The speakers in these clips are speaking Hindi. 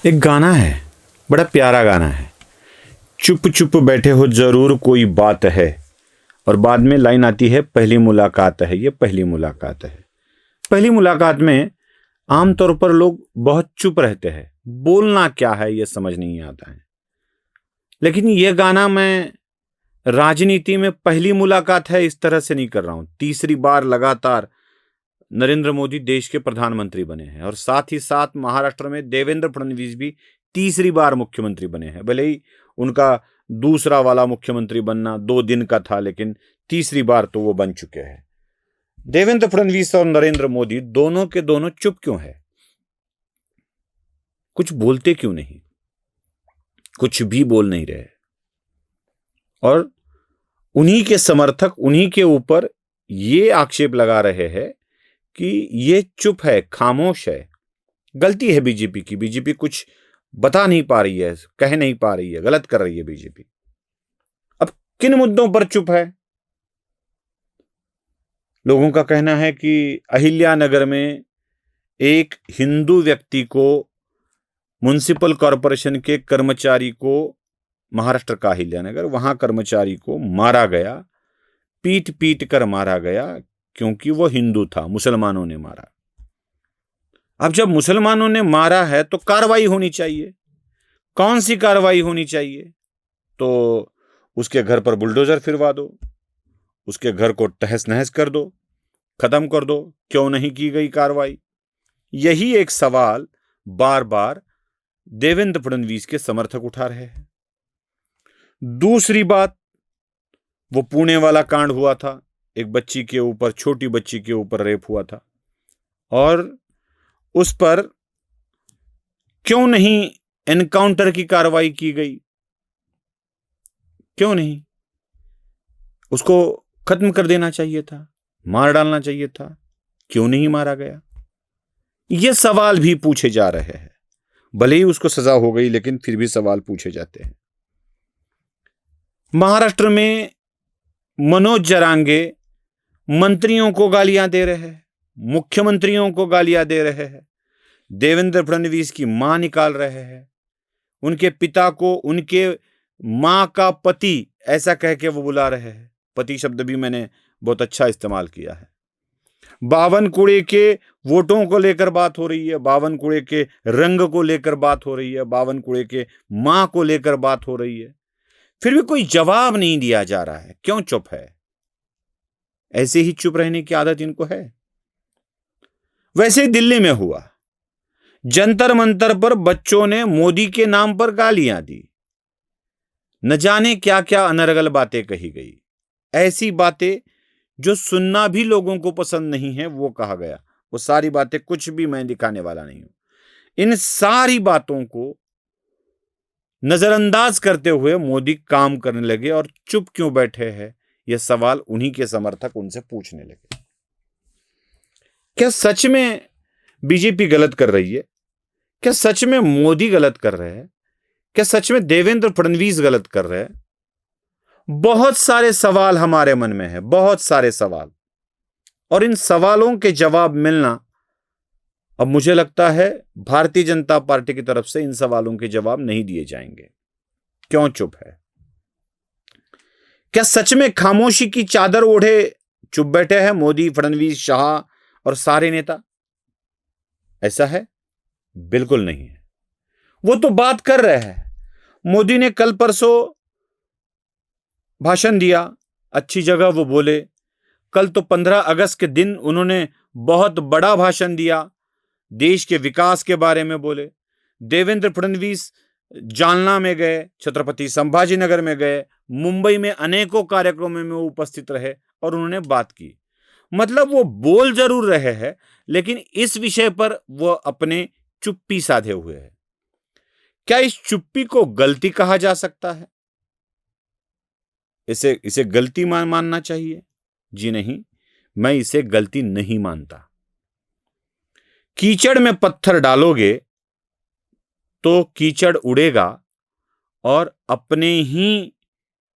एक गाना है, बड़ा प्यारा गाना है। चुप चुप बैठे हो जरूर कोई बात है, और बाद में लाइन आती है पहली मुलाकात है। ये पहली मुलाकात है। पहली मुलाकात में आमतौर पर लोग बहुत चुप रहते हैं, बोलना क्या है ये समझ नहीं आता है। लेकिन ये गाना मैं राजनीति में पहली मुलाकात है इस तरह से नहीं कर रहा हूं। तीसरी बार लगातार नरेंद्र मोदी देश के प्रधानमंत्री बने हैं, और साथ ही साथ महाराष्ट्र में देवेंद्र फडणवीस भी तीसरी बार मुख्यमंत्री बने हैं। भले ही उनका दूसरा वाला मुख्यमंत्री बनना 2 दिन का था, लेकिन तीसरी बार तो वो बन चुके हैं। देवेंद्र फडणवीस और नरेंद्र मोदी दोनों के दोनों चुप क्यों है? कुछ बोलते क्यों नहीं? कुछ भी बोल नहीं रहे। और उन्हीं के समर्थक उन्हीं के ऊपर ये आक्षेप लगा रहे हैं कि ये चुप है, खामोश है। गलती है बीजेपी की। बीजेपी कुछ बता नहीं पा रही है, कह नहीं पा रही है, गलत कर रही है बीजेपी। अब किन मुद्दों पर चुप है? लोगों का कहना है कि अहिल्यानगर में एक हिंदू व्यक्ति को, म्युनिसिपल कॉरपोरेशन के कर्मचारी को, महाराष्ट्र का अहिल्यानगर, वहां कर्मचारी को मारा गया, पीट पीट कर मारा गया, क्योंकि वो हिंदू था, मुसलमानों ने मारा। अब जब मुसलमानों ने मारा है तो कार्रवाई होनी चाहिए। कौन सी कार्रवाई होनी चाहिए? तो उसके घर पर बुलडोजर फिरवा दो, उसके घर को तहस नहस कर दो, खत्म कर दो। क्यों नहीं की गई कार्रवाई? यही एक सवाल बार बार देवेंद्र फडणवीस के समर्थक उठा रहे हैं। दूसरी बात, वो पुणे वाला कांड हुआ था, एक बच्ची के ऊपर, छोटी बच्ची के ऊपर रेप हुआ था, और उस पर क्यों नहीं एनकाउंटर की कार्रवाई की गई? क्यों नहीं? उसको खत्म कर देना चाहिए था, मार डालना चाहिए था। क्यों नहीं मारा गया? ये सवाल भी पूछे जा रहे हैं। भले ही उसको सजा हो गई, लेकिन फिर भी सवाल पूछे जाते हैं। महाराष्ट्र में मनोज जरांगे मंत्रियों को गालियां दे रहे हैं, मुख्यमंत्रियों को गालियां दे रहे हैं, देवेंद्र फडणवीस की मां निकाल रहे हैं, उनके पिता को उनके मां का पति ऐसा कह के वो बुला रहे हैं। पति शब्द भी मैंने बहुत अच्छा इस्तेमाल किया है। बावनकुड़े के वोटों को लेकर बात हो रही है, बावनकुड़े के रंग को लेकर बात हो रही है, बावनकुड़े के मां को लेकर बात हो रही है, फिर भी कोई जवाब नहीं दिया जा रहा है। क्यों चुप है? ऐसे ही चुप रहने की आदत इनको है। वैसे ही दिल्ली में हुआ, जंतर मंतर पर बच्चों ने मोदी के नाम पर गालियां दी, न जाने क्या क्या अनर्गल बातें कही गई। ऐसी बातें जो सुनना भी लोगों को पसंद नहीं है, वो कहा गया। वो सारी बातें, कुछ भी मैं दिखाने वाला नहीं हूं। इन सारी बातों को नजरअंदाज करते हुए मोदी काम करने लगे, और चुप क्यों बैठे हैं, यह सवाल उन्हीं के समर्थक उनसे पूछने लगे। क्या सच में बीजेपी गलत कर रही है? क्या सच में मोदी गलत कर रहे हैं? क्या सच में देवेंद्र फडणवीस गलत कर रहे हैं? बहुत सारे सवाल हमारे मन में है, बहुत सारे सवाल। और इन सवालों के जवाब मिलना, अब मुझे लगता है भारतीय जनता पार्टी की तरफ से इन सवालों के जवाब नहीं दिए जाएंगे। क्यों चुप है? क्या सच में खामोशी की चादर ओढ़े चुप बैठे हैं मोदी, फडणवीस, शाह और सारे नेता? ऐसा है? बिल्कुल नहीं है। वो तो बात कर रहे हैं। मोदी ने कल परसों भाषण दिया, अच्छी जगह वो बोले। कल तो 15 अगस्त के दिन उन्होंने बहुत बड़ा भाषण दिया, देश के विकास के बारे में बोले। देवेंद्र फडणवीस जालना में गए, छत्रपति संभाजीनगर में गए, मुंबई में अनेकों कार्यक्रमों में उपस्थित रहे और उन्होंने बात की। मतलब वो बोल जरूर रहे हैं, लेकिन इस विषय पर वो अपने चुप्पी साधे हुए हैं। क्या इस चुप्पी को गलती कहा जा सकता है? इसे गलती मानना चाहिए? जी नहीं, मैं इसे गलती नहीं मानता। कीचड़ में पत्थर डालोगे तो कीचड़ उड़ेगा, और अपने ही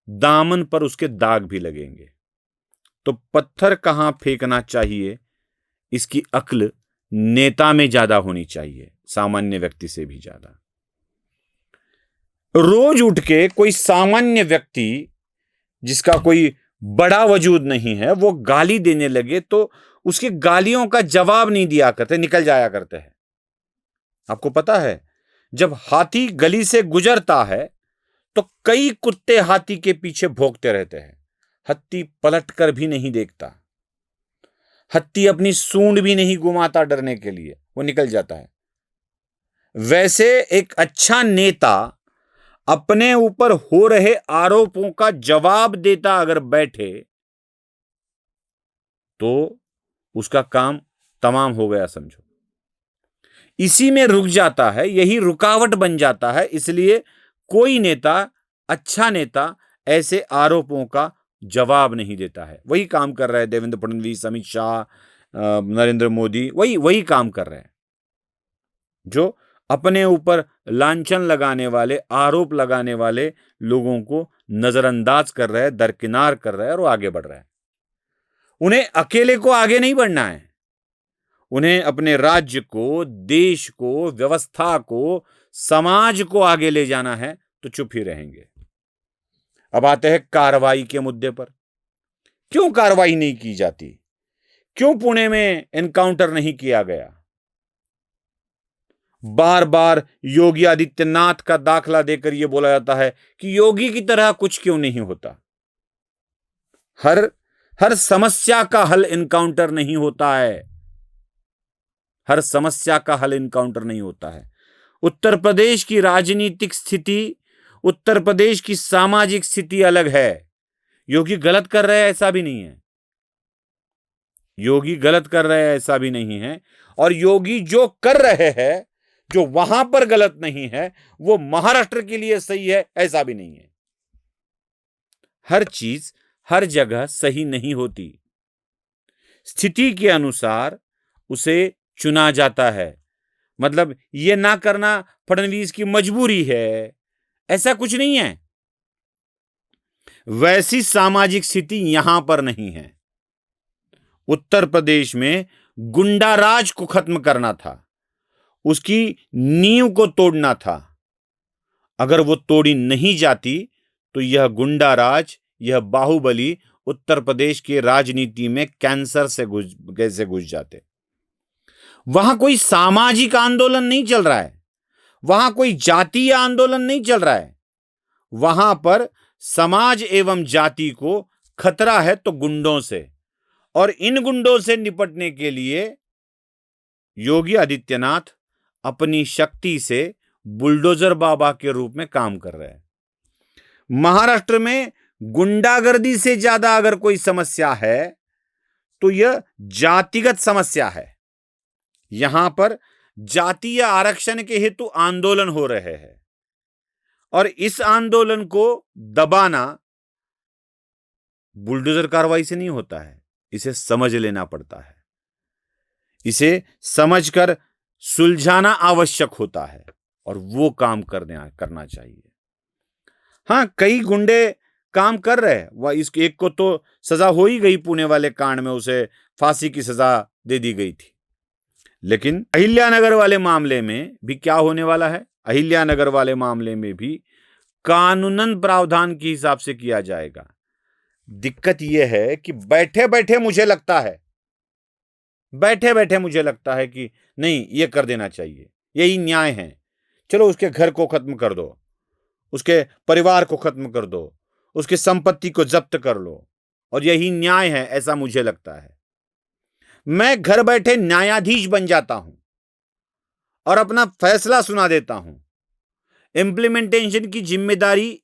दामन पर उसके दाग भी लगेंगे। तो पत्थर कहां फेंकना चाहिए, इसकी अक्ल नेता में ज्यादा होनी चाहिए, सामान्य व्यक्ति से भी ज्यादा। रोज उठ के कोई सामान्य व्यक्ति जिसका कोई बड़ा वजूद नहीं है वो गाली देने लगे तो उसकी गालियों का जवाब नहीं दिया करते, निकल जाया करते हैं। आपको पता है, जब हाथी गली से गुजरता है तो कई कुत्ते हाथी के पीछे भौंकते रहते हैं। हाथी पलट कर भी नहीं देखता, हाथी अपनी सूंड भी नहीं घुमाता डरने के लिए, वो निकल जाता है। वैसे एक अच्छा नेता अपने ऊपर हो रहे आरोपों का जवाब देता अगर बैठे तो उसका काम तमाम हो गया समझो। इसी में रुक जाता है, यही रुकावट बन जाता है। इसलिए कोई नेता, अच्छा नेता, ऐसे आरोपों का जवाब नहीं देता है। वही काम कर रहे हैं देवेंद्र फडणवीस, अमित शाह, नरेंद्र मोदी, वही काम कर रहे हैं जो अपने ऊपर लांछन लगाने वाले, आरोप लगाने वाले लोगों को नजरअंदाज कर रहे हैं, दरकिनार कर रहे हैं और वो आगे बढ़ रहे हैं। उन्हें अकेले को आगे नहीं बढ़ना है, उन्हें अपने राज्य को, देश को, व्यवस्था को, समाज को आगे ले जाना है तो चुप ही रहेंगे। अब आते हैं कार्रवाई के मुद्दे पर। क्यों कार्रवाई नहीं की जाती? क्यों पुणे में एनकाउंटर नहीं किया गया? बार बार योगी आदित्यनाथ का दाखला देकर यह बोला जाता है कि योगी की तरह कुछ क्यों नहीं होता। हर समस्या का हल एनकाउंटर नहीं होता है, हर समस्या का हल एनकाउंटर नहीं होता है। उत्तर प्रदेश की राजनीतिक स्थिति, उत्तर प्रदेश की सामाजिक स्थिति अलग है। योगी गलत कर रहे हैं ऐसा भी नहीं है, योगी गलत कर रहे हैं ऐसा भी नहीं है, और योगी जो कर रहे हैं, जो वहां पर गलत नहीं है, वो महाराष्ट्र के लिए सही है ऐसा भी नहीं है। हर चीज हर जगह सही नहीं होती, स्थिति के अनुसार उसे चुना जाता है। मतलब यह ना करना फडणवीस की मजबूरी है, ऐसा कुछ नहीं है। वैसी सामाजिक स्थिति यहां पर नहीं है। उत्तर प्रदेश में गुंडाराज को खत्म करना था, उसकी नींव को तोड़ना था। अगर वो तोड़ी नहीं जाती तो यह गुंडाराज, यह बाहुबली उत्तर प्रदेश की राजनीति में कैंसर से कैसे घुस जाते। वहां कोई सामाजिक आंदोलन नहीं चल रहा है, वहां कोई जातीय आंदोलन नहीं चल रहा है, वहां पर समाज एवं जाति को खतरा है तो गुंडों से, और इन गुंडों से निपटने के लिए योगी आदित्यनाथ अपनी शक्ति से बुलडोजर बाबा के रूप में काम कर रहे हैं। महाराष्ट्र में गुंडागर्दी से ज्यादा अगर कोई समस्या है तो यह जातिगत समस्या है। यहां पर जातीय आरक्षण के हेतु आंदोलन हो रहे हैं और इस आंदोलन को दबाना बुलडोजर कार्रवाई से नहीं होता है, इसे समझ लेना पड़ता है, इसे समझकर सुलझाना आवश्यक होता है और वो काम करना चाहिए। हां, कई गुंडे काम कर रहे हैं, वह इस एक को तो सजा हो ही गई, पुणे वाले कांड में उसे फांसी की सजा दे दी गई थी। लेकिन अहिल्यानगर वाले मामले में भी क्या होने वाला है? अहिल्यानगर वाले मामले में भी कानूनन प्रावधान के हिसाब से किया जाएगा। दिक्कत यह है कि बैठे बैठे मुझे लगता है कि नहीं, ये कर देना चाहिए, यही न्याय है, चलो उसके घर को खत्म कर दो, उसके परिवार को खत्म कर दो, उसकी संपत्ति को जब्त कर लो, और यही न्याय है, ऐसा मुझे लगता है। मैं घर बैठे न्यायाधीश बन जाता हूं और अपना फैसला सुना देता हूं। इंप्लीमेंटेशन की जिम्मेदारी,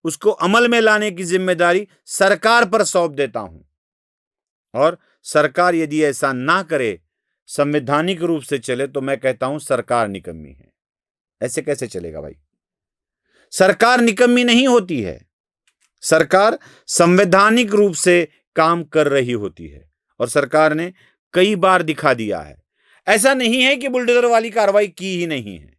उसको अमल में लाने की जिम्मेदारी सरकार पर सौंप देता हूं, और सरकार यदि ऐसा ना करे, संवैधानिक रूप से चले, तो मैं कहता हूं सरकार निकम्मी है। ऐसे कैसे चलेगा भाई? सरकार निकम्मी नहीं होती है, सरकार संवैधानिक रूप से काम कर रही होती है, और सरकार ने कई बार दिखा दिया है। ऐसा नहीं है कि बुलडोजर वाली कार्रवाई की ही नहीं है,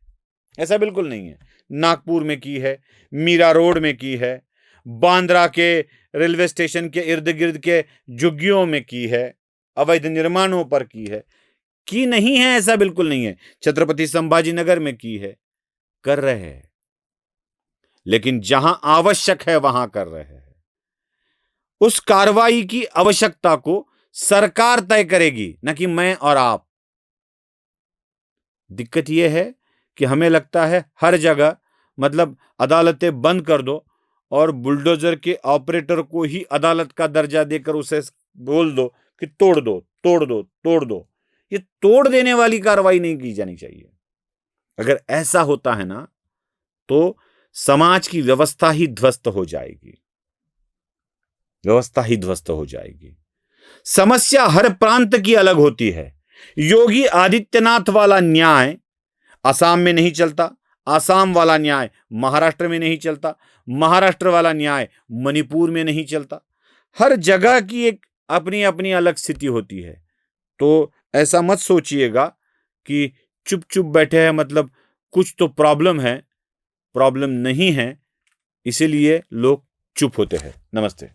ऐसा बिल्कुल नहीं है। नागपुर में की है, मीरा रोड में की है, बांद्रा के रेलवे स्टेशन के इर्द गिर्द के झुग्गियों में की है, अवैध निर्माणों पर की नहीं है, ऐसा बिल्कुल नहीं है। छत्रपति संभाजी नगर में की है, कर रहे हैं। लेकिन जहां आवश्यक है वहां कर रहे हैं। उस कार्रवाई की आवश्यकता को सरकार तय करेगी, न कि मैं और आप। दिक्कत यह है कि हमें लगता है हर जगह मतलब अदालतें बंद कर दो और बुलडोजर के ऑपरेटर को ही अदालत का दर्जा देकर उसे बोल दो कि तोड़ दो तोड़ दो तोड़ दो। ये तोड़ देने वाली कार्रवाई नहीं की जानी चाहिए। अगर ऐसा होता है ना तो समाज की व्यवस्था ही ध्वस्त हो जाएगी, व्यवस्था ही ध्वस्त हो जाएगी। समस्या हर प्रांत की अलग होती है। योगी आदित्यनाथ वाला न्याय असम में नहीं चलता, असम वाला न्याय महाराष्ट्र में नहीं चलता, महाराष्ट्र वाला न्याय मणिपुर में नहीं चलता। हर जगह की एक अपनी अपनी अलग स्थिति होती है। तो ऐसा मत सोचिएगा कि चुप चुप बैठे हैं मतलब कुछ तो प्रॉब्लम है। प्रॉब्लम नहीं है, इसीलिए लोग चुप होते हैं। नमस्ते।